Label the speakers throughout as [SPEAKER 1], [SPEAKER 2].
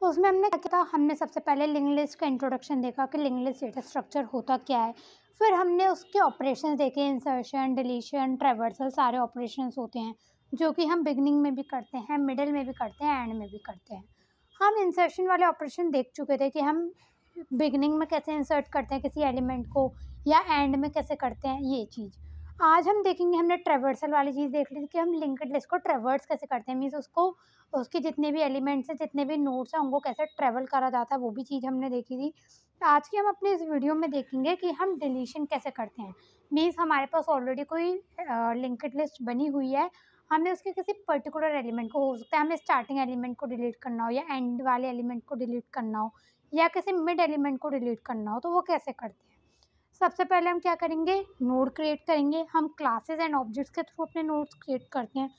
[SPEAKER 1] उसमें हमने क्या किया था, हमने सबसे पहले लिंक लिस्ट का इंट्रोडक्शन देखा कि लिंक लिस्ट डेटा स्ट्रक्चर होता क्या है। फिर हमने उसके ऑपरेशंस देखे, इंसर्शन, डिलीशन, ट्रैवर्सल, सारे ऑपरेशंस होते हैं जो कि हम बिगनिंग में भी करते हैं, मिडिल में भी करते हैं, एंड में भी करते हैं। हम इंसर्शन वाले ऑपरेशन देख चुके थे कि हम बिगनिंग में कैसे इंसर्ट करते हैं किसी एलिमेंट को, या एंड में कैसे करते हैं ये चीज़। आज हम देखेंगे, हमने ट्रैवर्सल वाली चीज़ देख ली थी कि हम लिंक्ड लिस्ट को ट्रैवर्स कैसे करते हैं, मीन्स उसको उसके जितने भी एलिमेंट्स हैं, जितने भी नोड्स हैं, उनको कैसे ट्रैवल करा जाता है, वो भी चीज़ हमने देखी थी। आज की हम अपने इस वीडियो में देखेंगे कि हम डिलीशन कैसे करते हैं। मीन्स हमारे पास ऑलरेडी कोई लिंक्ड लिस्ट बनी हुई है, हमें उसके किसी पर्टिकुलर एलिमेंट को, हो सकता है हमें स्टार्टिंग एलिमेंट को डिलीट करना हो, या एंड वाले एलिमेंट को डिलीट करना हो, या किसी मिड एलिमेंट को डिलीट करना हो, तो वो कैसे करते हैं। सबसे पहले हम क्या करेंगे, नोड क्रिएट करेंगे। हम क्लासेस एंड ऑब्जेक्ट्स के थ्रू अपने नोड्स क्रिएट करते हैं।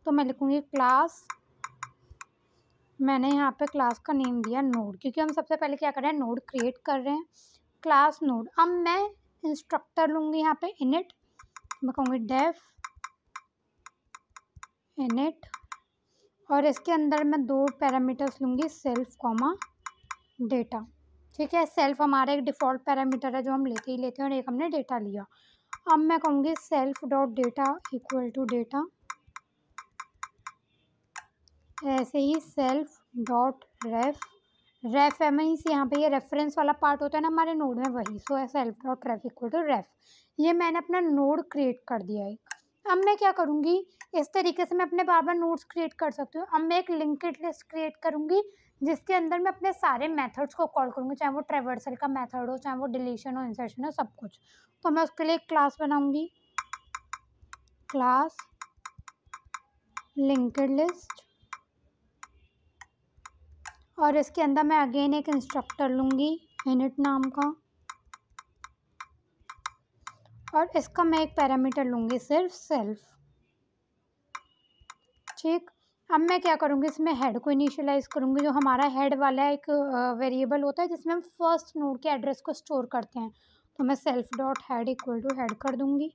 [SPEAKER 1] तो मैं लिखूँगी क्लास, मैंने यहाँ पे क्लास का नेम दिया नोड, क्योंकि हम सबसे पहले क्या कर रहे हैं, नोड क्रिएट कर रहे हैं, क्लास नोड। अब मैं इंस्ट्रक्टर लूँगी यहाँ पे इनिट, मैं कहूँगी डेफ इनिट, और इसके अंदर मैं 2 पैरामीटर्स लूँगी, सेल्फ कॉमा डेटा। ठीक है, सेल्फ हमारा एक डिफ़ॉल्ट पैरामीटर है जो हम लेते ही लेते हैं, और एक हमने डेटा लिया। अब मैं कहूँगी self dot data equal to data, ऐसे ही सेल्फ डॉट रेफ है मीन्स यहाँ पे ये रेफरेंस वाला पार्ट होता है ना हमारे नोड में, वही। सो है self dot ref equal to ref. ये मैंने अपना नोड क्रिएट कर दिया है। अब मैं क्या करूँगी, इस तरीके से मैं अपने बार बार नोड्स क्रिएट कर सकती हूँ। अब मैं एक लिंक्ड लिस्ट क्रिएट करूँगी जिसके अंदर मैं अपने सारे मेथड्स को कॉल करूँगी, चाहे वो ट्रैवर्सल का मेथड हो, चाहे वो डिलीशन हो, इंसर्शन हो, सब कुछ। तो मैं उसके लिए एक क्लास बनाऊँगी, क्लास लिंक्ड लिस्ट, और इसके अंदर मैं अगेन एक इंस्ट्रक्टर लूँगी इनिट नाम का, और इसका मैं एक पैरामीटर लूँगी सिर्फ सेल्फ। ठीक, अब मैं क्या करूँगी, इसमें हेड को इनिशियलाइज़ करूँगी। जो हमारा हेड वाला एक वेरिएबल होता है जिसमें हम फर्स्ट नोड के एड्रेस को स्टोर करते हैं, तो मैं self dot head equal to head कर दूँगी।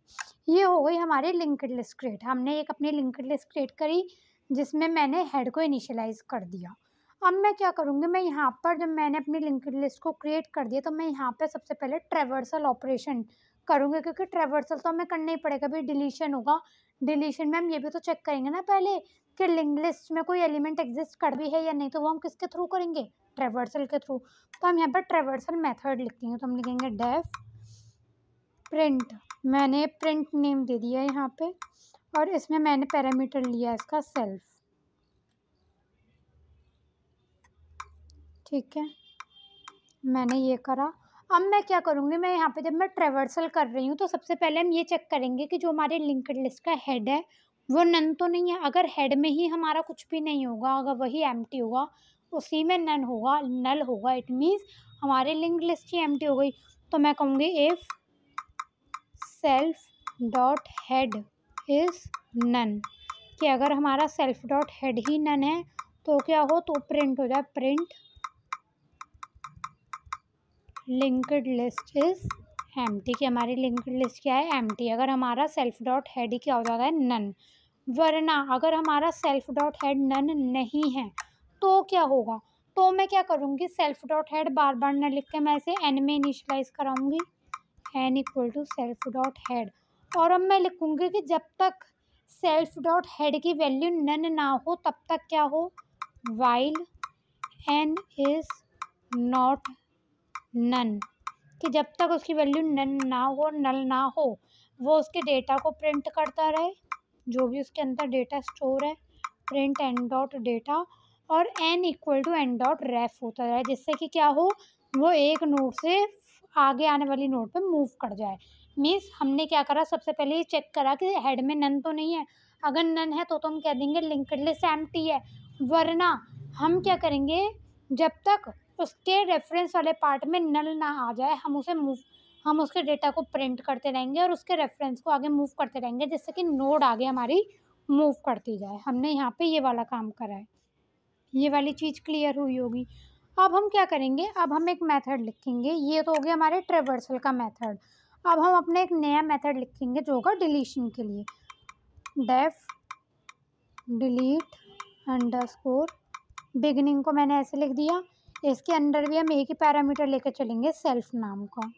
[SPEAKER 1] ये हो गई हमारी लिंक्ड लिस्ट क्रिएट। हमने एक अपनी लिंक्ड लिस्ट क्रिएट करी जिसमें मैंने हेड को इनिशियलाइज़ कर दिया। अब मैं क्या करूँगी, मैं यहाँ पर जब मैंने अपनी लिंक्ड लिस्ट को क्रिएट कर दिया, तो मैं यहाँ पे सबसे पहले ट्रैवर्सल ऑपरेशन करूँगी, क्योंकि ट्रैवर्सल तो हमें करना ही पड़ेगा, भाई डिलीशन होगा। डिलीशन में हम ये भी तो चेक करेंगे ना पहले कि लिंक्ड लिस्ट में कोई एलिमेंट एग्जिस्ट कर भी है या नहीं, तो वो हम किसके थ्रू करेंगे, ट्रैवर्सल के थ्रू। तो हम यहाँ पर ट्रैवर्सल मेथड लिखते हैं, तो हम लिखेंगे डेफ प्रिंट, मैंने प्रिंट नेम दे दिया है यहाँ पे, और इसमें मैंने पैरामीटर लिया इसका सेल्फ। ठीक है, मैंने ये करा। अब मैं क्या करूँगी, मैं यहाँ पे जब मैं ट्रैवर्सल कर रही हूँ, तो सबसे पहले हम ये चेक करेंगे कि जो हमारे लिंक्ड लिस्ट का हेड है वो नन तो नहीं है। अगर हेड में ही हमारा कुछ भी नहीं होगा, अगर वही एम्प्टी होगा, उसी में नन होगा, नल होगा, इट मीन्स हमारे लिंक्ड लिस्ट ही एम्प्टी हो गई। तो मैं कहूँगी if self dot head is none, कि अगर हमारा सेल्फ डॉट हेड ही नन है तो क्या हो, तो प्रिंट हो जाए print linked list is empty, कि हमारी लिंक्ड लिस्ट क्या है, एम्प्टी। अगर हमारा सेल्फ डॉट हेड ही क्या हो जाता है, नन। वरना अगर हमारा सेल्फ डॉट हेड नन नहीं है तो क्या होगा, तो मैं क्या करूँगी, सेल्फ डॉट हेड बार बार न लिख के मैं इसे एन में इनिशियलाइज कराऊंगी, n equal to self dot head. और अब मैं लिखूँगी कि जब तक सेल्फ डॉट हेड की वैल्यू नन ना हो तब तक क्या हो, while n is not none, कि जब तक उसकी वैल्यू नन ना हो, नल ना हो, वो उसके डेटा को प्रिंट करता रहे, जो भी उसके अंदर डेटा स्टोर है, प्रिंट एन डॉट डेटा, और n equal to n dot ref होता रहे, जिससे कि क्या हो, वो एक नोड से आगे आने वाली नोड पे मूव कर जाए। मीन्स हमने क्या करा, सबसे पहले ये चेक करा कि हेड में नन तो नहीं है। अगर नन है तो हम कह देंगे लिंक्ड लिस्ट एम्प्टी है, वरना हम क्या करेंगे, जब तक उसके रेफरेंस वाले पार्ट में नल ना आ जाए हम उसके डेटा को प्रिंट करते रहेंगे और उसके रेफरेंस को आगे मूव करते रहेंगे, जिससे कि नोड आगे हमारी मूव करती जाए। हमने यहाँ पे ये वाला काम करा है, ये वाली चीज़ क्लियर हुई होगी। अब हम क्या करेंगे, अब हम एक मेथड लिखेंगे, ये तो हो गया हमारे ट्रैवर्सल का मेथड। अब हम अपने एक नया मेथड लिखेंगे जो होगा डिलीशन के लिए, डेफ डिलीट अंडरस्कोर बिगनिंग को मैंने ऐसे लिख दिया। इसके अंदर भी हम एक ही पैरामीटर लेकर चलेंगे, सेल्फ नाम का।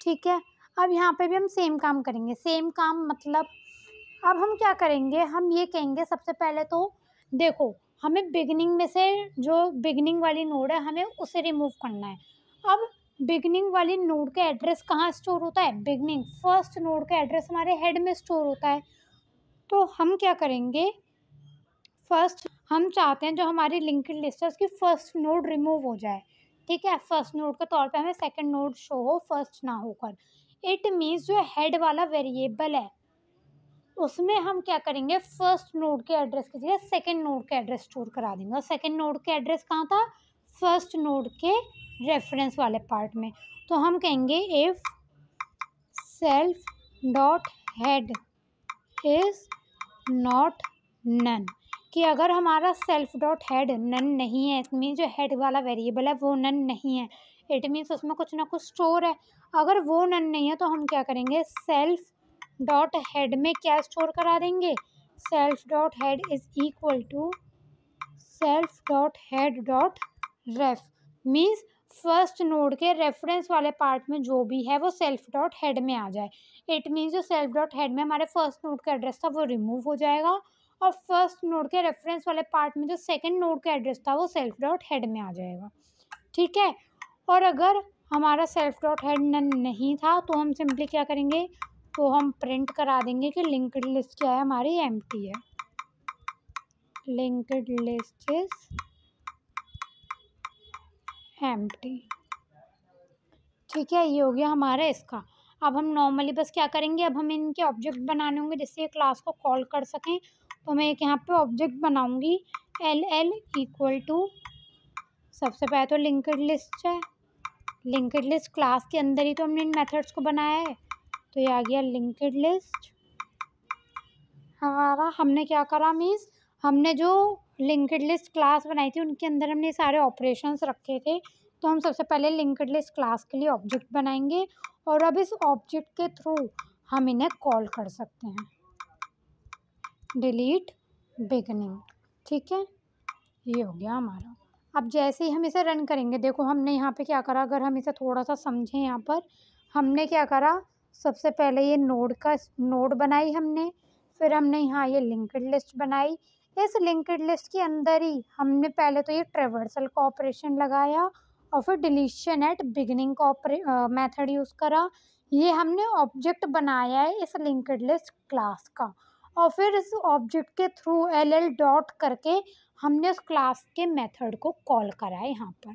[SPEAKER 1] ठीक है, अब यहाँ पे भी हम सेम काम करेंगे। सेम काम मतलब अब हम क्या करेंगे, हम ये कहेंगे सबसे पहले तो देखो, हमें बिगनिंग में से जो बिगनिंग वाली नोड है हमें उसे रिमूव करना है। अब बिगनिंग वाली नोड का एड्रेस कहाँ स्टोर होता है, बिगनिंग फर्स्ट नोड का एड्रेस हमारे हेड में स्टोर होता है। तो हम क्या करेंगे, फर्स्ट हम चाहते हैं जो हमारी लिंक्ड लिस्ट है उसकी फर्स्ट नोड रिमूव हो जाए। ठीक है, फर्स्ट नोड के तौर पे हमें सेकंड नोड शो हो, फर्स्ट ना होकर। इट मीन्स जो हेड वाला वेरिएबल है उसमें हम क्या करेंगे, फर्स्ट नोड के एड्रेस की जगह सेकंड नोड के एड्रेस स्टोर करा देंगे। और सेकंड नोड के एड्रेस कहाँ था, फर्स्ट नोड के रेफरेंस वाले पार्ट में। तो हम कहेंगे if self dot head is not none, कि अगर हमारा सेल्फ डॉट हेड नन नहीं है, इट मीन्स जो हेड वाला वेरिएबल है वो नन नहीं है, इट मीन्स उसमें कुछ ना कुछ स्टोर है। अगर वो नन नहीं है तो हम क्या करेंगे, सेल्फ डॉट हेड में क्या स्टोर करा देंगे, self dot head is equal to self dot head dot ref, means first node के रेफरेंस वाले पार्ट में जो भी है वो सेल्फ डॉट हेड में आ जाए। इट मीन्स जो सेल्फ डॉट हेड में हमारे फर्स्ट नोड का एड्रेस था वो रिमूव हो जाएगा, और फर्स्ट नोड के रेफरेंस वाले पार्ट में जो सेकंड नोड का एड्रेस था वो सेल्फ डॉट हेड में आ जाएगा। ठीक है, और अगर हमारा सेल्फ डॉट हेड नन नहीं था तो हम सिंपली क्या करेंगे, तो हम प्रिंट करा देंगे कि लिंक्ड लिस्ट क्या है हमारी, एम्प्टी है। Linked list is empty. ठीक है, ये हो गया हमारा इसका। अब हम नॉर्मली बस क्या करेंगे, अब हमें इनके ऑब्जेक्ट बनाने होंगे जिससे ये क्लास को कॉल कर सकें। तो मैं एक यहाँ पे ऑब्जेक्ट बनाऊंगी, एल एल इक्वल टू, सबसे पहले तो लिंक्ड लिस्ट है, लिंक्ड लिस्ट क्लास के अंदर ही तो हमने इन मेथड्स को बनाया है। तो ये आ गया लिंक्ड लिस्ट हमारा। हमने क्या करा, मीन्स हमने जो लिंक्ड लिस्ट क्लास बनाई थी उनके अंदर हमने सारे ऑपरेशंस रखे थे। तो हम सबसे पहले लिंक्ड लिस्ट क्लास के लिए ऑब्जेक्ट बनाएंगे, और अब इस ऑब्जेक्ट के थ्रू हम इन्हें कॉल कर सकते हैं, डिलीट बिगनिंग। ठीक है, ये हो गया हमारा। अब जैसे ही हम इसे रन करेंगे, देखो हमने यहाँ पे क्या करा, अगर हम इसे थोड़ा सा समझें, यहाँ पर हमने क्या करा, सबसे पहले ये नोड बनाई हमने, फिर हमने यहाँ ये लिंक्ड लिस्ट बनाई। इस लिंक्ड लिस्ट के अंदर ही हमने पहले तो ये ट्रेवर्सल का ऑपरेशन लगाया, और फिर डिलीशन एट बिगिनिंग का मेथड यूज़ करा। ये हमने ऑब्जेक्ट बनाया है इस लिंक्ड लिस्ट क्लास का, और फिर इस ऑब्जेक्ट के थ्रू एल डॉट करके हमने उस क्लास के मेथड को कॉल करा है यहाँ पर।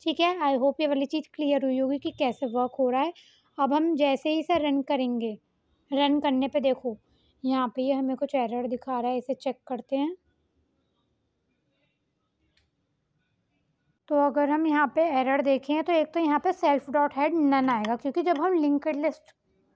[SPEAKER 1] ठीक है, आई होप ये वाली चीज़ क्लियर हुई होगी कि कैसे वर्क हो रहा है। अब हम जैसे ही इसे रन करेंगे, रन करने पे देखो यहाँ पे ये हमें कुछ एरर दिखा रहा है, इसे चेक करते हैं। तो अगर हम यहाँ पे एरर देखें तो एक तो यहाँ पे सेल्फ डॉट हेड नन आएगा, क्योंकि जब हम लिंक्ड लिस्ट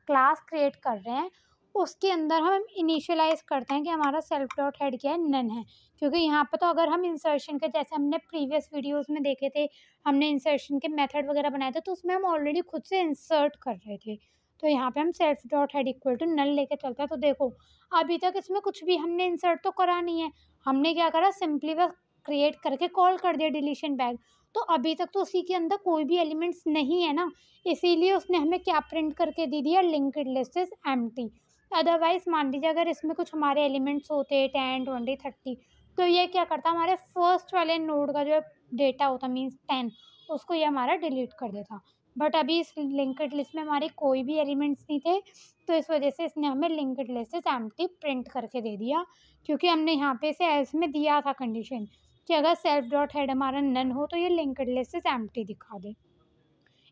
[SPEAKER 1] क्लास क्रिएट कर रहे हैं उसके अंदर हम इनिशियलाइज करते हैं कि हमारा सेल्फ डॉट हेड क्या है, नन है। क्योंकि यहाँ पे तो अगर हम इंसर्शन के, जैसे हमने प्रीवियस वीडियोस में देखे थे, हमने इंसर्शन के मेथड वगैरह बनाए थे, तो उसमें हम ऑलरेडी खुद से इंसर्ट कर रहे थे। तो यहाँ पे हम self dot head equal to null लेके चलते हैं। तो देखो अभी तक इसमें कुछ भी हमने इंसर्ट तो करा नहीं है, हमने क्या करा, सिंपली बस क्रिएट करके कॉल कर दिया डिलीशन बैग। तो अभी तक तो उसी के अंदर कोई भी एलिमेंट्स नहीं है ना, इसीलिए उसने हमें क्या प्रिंट करके दे दिया, linked list is empty. Otherwise मान लीजिए अगर इसमें कुछ हमारे एलिमेंट्स होते 10 20 30, तो ये क्या करता, हमारे फर्स्ट वाले नोड का जो डेटा होता मीन्स 10, उसको ये हमारा डिलीट कर देता। बट अभी इस लिंक्ड लिस्ट में हमारे कोई भी एलिमेंट्स नहीं थे, तो इस वजह से इसने हमें linked list is empty print करके दे दिया, क्योंकि हमने यहाँ पे इसे एल्स में दिया था कंडीशन कि अगर सेल्फ डॉट हेड हमारा नन हो तो ये लिंक्ड लिस्ट इज एम्प्टी दिखा दे।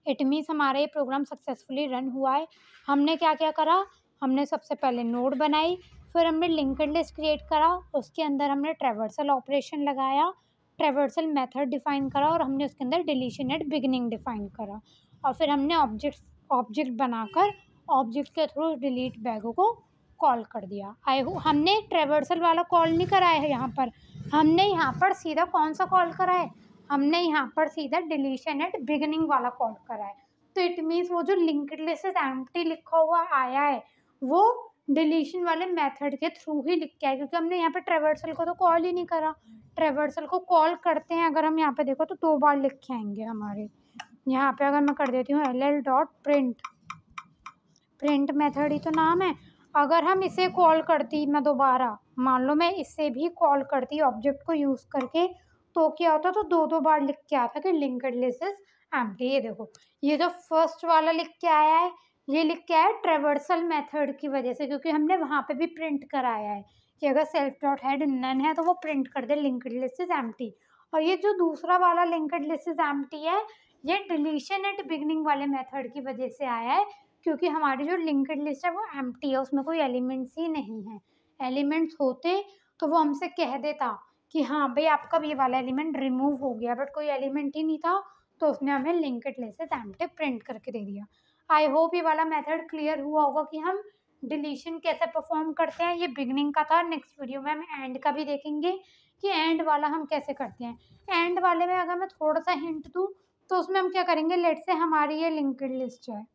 [SPEAKER 1] इट मीन्स हमारा ये प्रोग्राम सक्सेसफुली रन हुआ है। हमने क्या क्या करा, हमने सबसे पहले नोड बनाई, फिर हमने लिंक्ड लिस्ट क्रिएट करा, उसके अंदर हमने ट्रेवर्सल ऑपरेशन लगाया, ट्रेवर्सल मेथड डिफाइन करा, और हमने उसके अंदर डिलीशन एट बिगिनिंग डिफाइन करा, और फिर हमने ऑब्जेक्ट बनाकर ऑब्जेक्ट के थ्रू डिलीट बैगों को कॉल कर दिया। हमने ट्रेवर्सल वाला कॉल नहीं करा है यहाँ पर, हमने यहाँ पर सीधा कौन सा कॉल करा है, हमने यहाँ पर सीधा डिलीशन एट बिगिनिंग वाला कॉल करा है। तो इट मीन्स वो जो लिंक्ड लिस्ट इज एम्प्टी लिखा हुआ आया है वो डिलीशन वाले मेथड के थ्रू ही लिख के आए, क्योंकि हमने यहाँ पे ट्रेवर्सल को तो कॉल ही नहीं करा। ट्रेवर्सल को कॉल करते हैं अगर हम यहाँ पे देखो तो 2 बार लिख के आएंगे हमारे। यहाँ पे अगर मैं कर देती हूँ ll.print, प्रिंट मेथड ही तो नाम है। अगर हम इसे कॉल करती, मैं दोबारा मान लो मैं इसे भी कॉल करती ऑब्जेक्ट को यूज़ करके, तो क्या होता, तो 2 बार लिख के आता कि लिंक्ड लिस्ट इज एम्प्टी। ये देखो, ये जो फर्स्ट वाला लिख के आया है, ये लिख के आया है ट्रेवर्सल मेथड की वजह से, क्योंकि हमने वहाँ पे भी प्रिंट कराया है कि अगर सेल्फ डॉट हेड नन है तो वो प्रिंट कर दे लिंक्ड लिस्ट इज एम्प्टी। और ये जो दूसरा वाला लिंक्ड लिस्ट इज एम्प्टी है, ये डिलीशन एट बिगनिंग वाले मेथड की वजह से आया है, क्योंकि हमारी जो लिंक्ड लिस्ट है वो एम्प्टी है, उसमें कोई एलिमेंट्स ही नहीं है। एलिमेंट्स होते तो वो हमसे कह देता कि हाँ भाई आपका ये वाला एलिमेंट रिमूव हो गया, बट कोई एलिमेंट ही नहीं था, तो उसने हमें लिंक्ड लिस्ट एम्प्टी प्रिंट करके दे दिया। आई होप ये वाला मेथड क्लियर हुआ होगा कि हम डिलीशन कैसे परफॉर्म करते हैं। ये बिगनिंग का था। नेक्स्ट वीडियो में हम एंड का भी देखेंगे कि एंड वाला हम कैसे करते हैं। एंड वाले में अगर मैं थोड़ा सा हिंट दूँ तो उसमें हम क्या करेंगे, लेट से हमारी ये लिंक्ड लिस्ट है,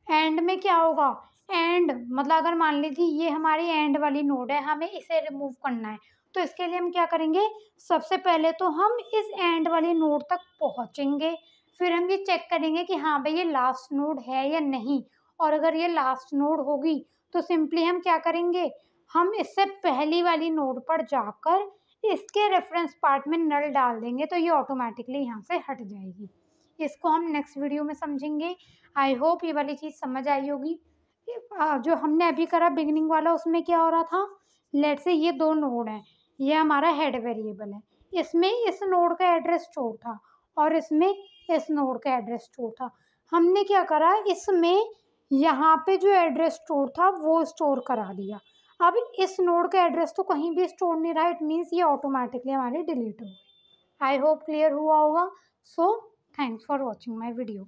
[SPEAKER 1] एंड में क्या होगा, एंड मतलब अगर मान लीजिए ये हमारी एंड वाली नोड है, हमें इसे रिमूव करना है, तो इसके लिए हम क्या करेंगे, सबसे पहले तो हम इस एंड वाली नोड तक पहुंचेंगे, फिर हम ये चेक करेंगे कि हाँ भाई ये लास्ट नोड है या नहीं, और अगर ये लास्ट नोड होगी तो सिंपली हम क्या करेंगे, हम इससे पहली वाली नोड पर जाकर इसके रेफरेंस पार्ट में नल डाल देंगे, तो ये ऑटोमेटिकली यहाँ से हट जाएगी। इसको हम नेक्स्ट वीडियो में समझेंगे। आई होप ये वाली चीज़ समझ आई होगी। जो हमने अभी करा बिगनिंग वाला, उसमें क्या हो रहा था, लेट से ये 2 नोड हैं, ये हमारा हेड वेरिएबल है, इसमें इस नोड का एड्रेस स्टोर था और इसमें इस नोड का एड्रेस स्टोर था। हमने क्या करा, इसमें यहाँ पे जो एड्रेस स्टोर था वो स्टोर करा दिया। अब इस नोड का एड्रेस तो कहीं भी स्टोर नहीं रहा, इट मीन्स ये ऑटोमेटिकली हमारी डिलीट हो गई। आई होप क्लियर हुआ होगा। So thanks for watching my video.